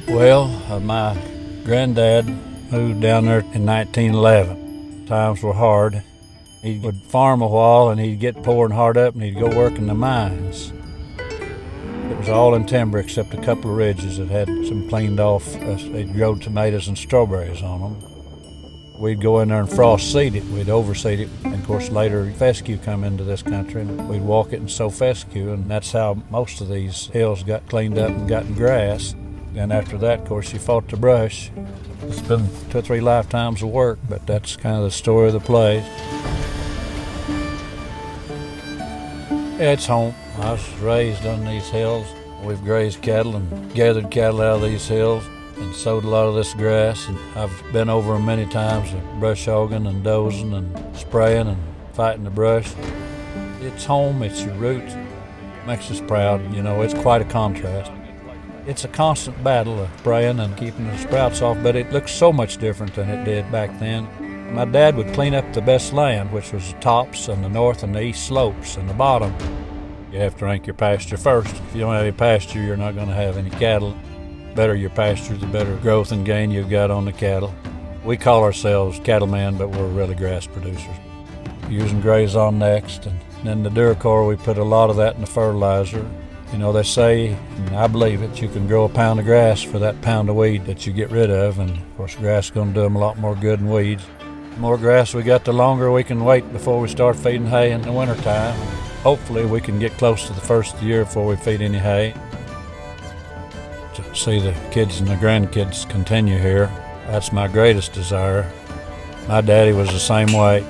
Well, my granddad moved down there in 1911. Times were hard. He would farm a while and he'd get poor and hard up and he'd go work in the mines. It was all in timber except a couple of ridges that had some cleaned off. They'd grow tomatoes and strawberries on them. We'd go in there and frost seed it. We'd overseed it. And of course later fescue come into this country and we'd walk it and sow fescue, and that's how most of these hills got cleaned up and gotten grass. And after that, of course, you fought the brush. It's been 2 or 3 lifetimes of work, but that's kind of the story of the place. Yeah, it's home. I was raised on these hills. We've grazed cattle and gathered cattle out of these hills and sowed a lot of this grass. And I've been over them many times, brush hogging and dozing and spraying and fighting the brush. It's home, it's your roots. Makes us proud, you know, it's quite a contrast. It's a constant battle of spraying and keeping the sprouts off, but it looks so much different than it did back then. My dad would clean up the best land, which was the tops and the north and the east slopes and the bottom. You have to rank your pasture first. If you don't have any pasture, you're not going to have any cattle. The better your pasture, the better growth and gain you've got on the cattle. We call ourselves cattlemen, but we're really grass producers. Using Graze-On next, and then the Duracor, we put a lot of that in the fertilizer. You know, they say, and I believe it, you can grow a pound of grass for that pound of weed that you get rid of, and of course grass is going to do them a lot more good than weeds. The more grass we got, the longer we can wait before we start feeding hay in the wintertime. Hopefully we can get close to the first of the year before we feed any hay. To see the kids and the grandkids continue here, that's my greatest desire. My daddy was the same way.